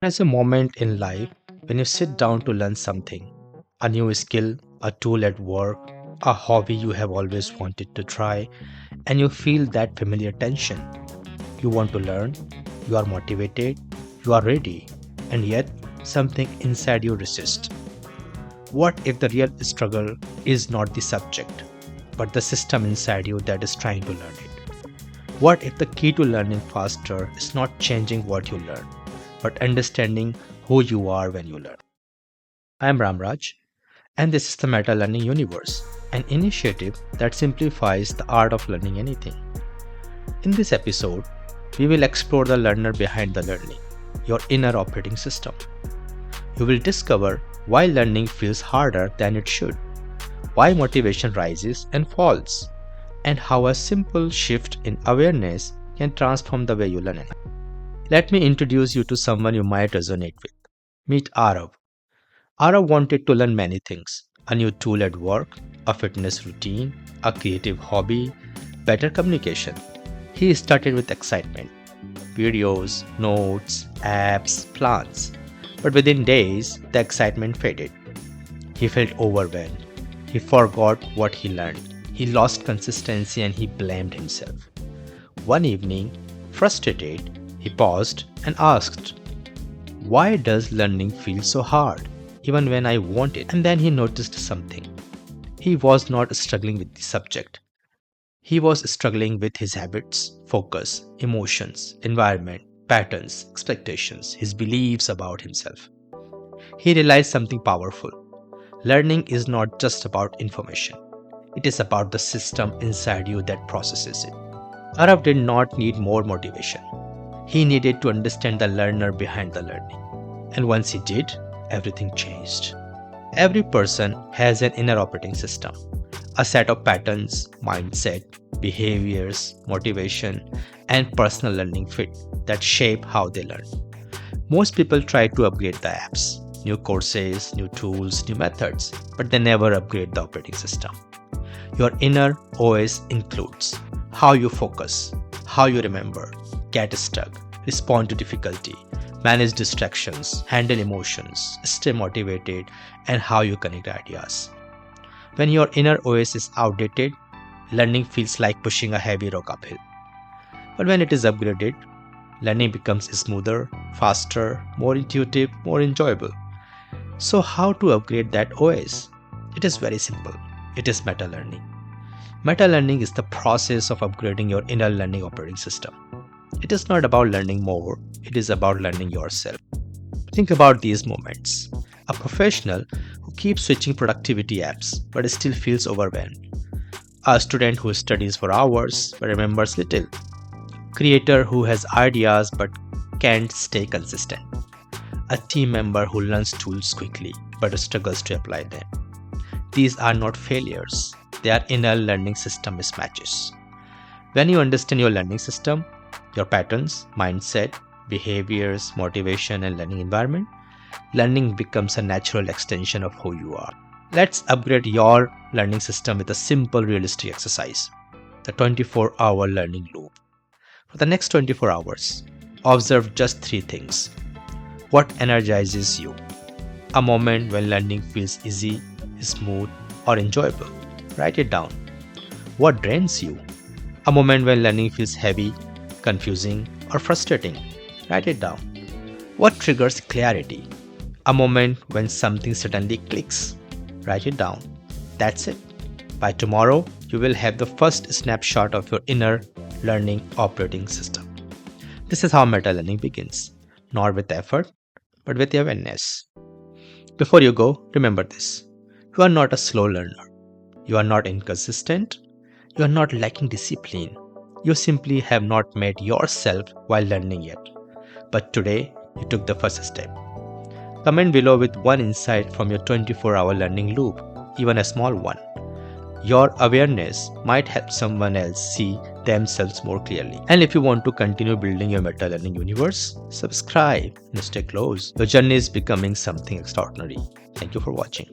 There's a moment in life when you sit down to learn something, a new skill, a tool at work, a hobby you have always wanted to try, and you feel that familiar tension. You want to learn, you are motivated, you are ready, and yet something inside you resists. What if the real struggle is not the subject, but the system inside you that is trying to learn it? What if the key to learning faster is not changing what you learn, but understanding who you are when you learn? I am Ramraj, and this is the MetaLearning Universe, an initiative that simplifies the art of learning anything. In this episode, we will explore the learner behind the learning, your inner operating system. You will discover why learning feels harder than it should, why motivation rises and falls, and how a simple shift in awareness can transform the way you learn. Let me introduce you to someone you might resonate with. Meet Arav. Arav wanted to learn many things: a new tool at work, a fitness routine, a creative hobby, better communication. He started with excitement: videos, notes, apps, plans. But within days, the excitement faded. He felt overwhelmed. He forgot what he learned. He lost consistency and he blamed himself. One evening, frustrated, he paused and asked, "Why does learning feel so hard, even when I want it?" And then he noticed something. He was not struggling with the subject. He was struggling with his habits, focus, emotions, environment, patterns, expectations, his beliefs about himself. He realized something powerful. Learning is not just about information. It is about the system inside you that processes it. Arav did not need more motivation. He needed to understand the learner behind the learning. And once he did, everything changed. Every person has an inner operating system, a set of patterns, mindset, behaviors, motivation, and personal learning fit that shape how they learn. Most people try to upgrade the apps, new courses, new tools, new methods, but they never upgrade the operating system. Your inner OS includes how you focus, how you remember, get stuck, respond to difficulty, manage distractions, handle emotions, stay motivated, and how you connect ideas. When your inner OS is outdated, learning feels like pushing a heavy rock uphill. But when it is upgraded, learning becomes smoother, faster, more intuitive, more enjoyable. So how to upgrade that OS? It is very simple. It is meta-learning. Meta-learning is the process of upgrading your inner learning operating system. It is not about learning more, it is about learning yourself. Think about these moments. A professional who keeps switching productivity apps but still feels overwhelmed. A student who studies for hours but remembers little. Creator who has ideas but can't stay consistent. A team member who learns tools quickly but struggles to apply them. These are not failures, they are inner learning system mismatches. When you understand your learning system, your patterns, mindset, behaviors, motivation, and learning environment, learning becomes a natural extension of who you are. Let's upgrade your learning system with a simple, realistic exercise: the 24-hour learning loop. For the next 24 hours, observe just 3 things. What energizes you? A moment when learning feels easy, smooth, or enjoyable. Write it down. What drains you? A moment when learning feels heavy, confusing, or frustrating. Write it down. What triggers clarity? A moment when something suddenly clicks. Write it down. That's it. By tomorrow, you will have the first snapshot of your inner learning operating system. This is how meta-learning begins. Not with effort, but with awareness. Before you go, remember this. You are not a slow learner. You are not inconsistent. You are not lacking discipline. You simply have not met yourself while learning yet. But today, you took the first step. Comment below with one insight from your 24-hour learning loop, even a small one. Your awareness might help someone else see themselves more clearly. And if you want to continue building your meta-learning universe, subscribe and stay close. Your journey is becoming something extraordinary. Thank you for watching.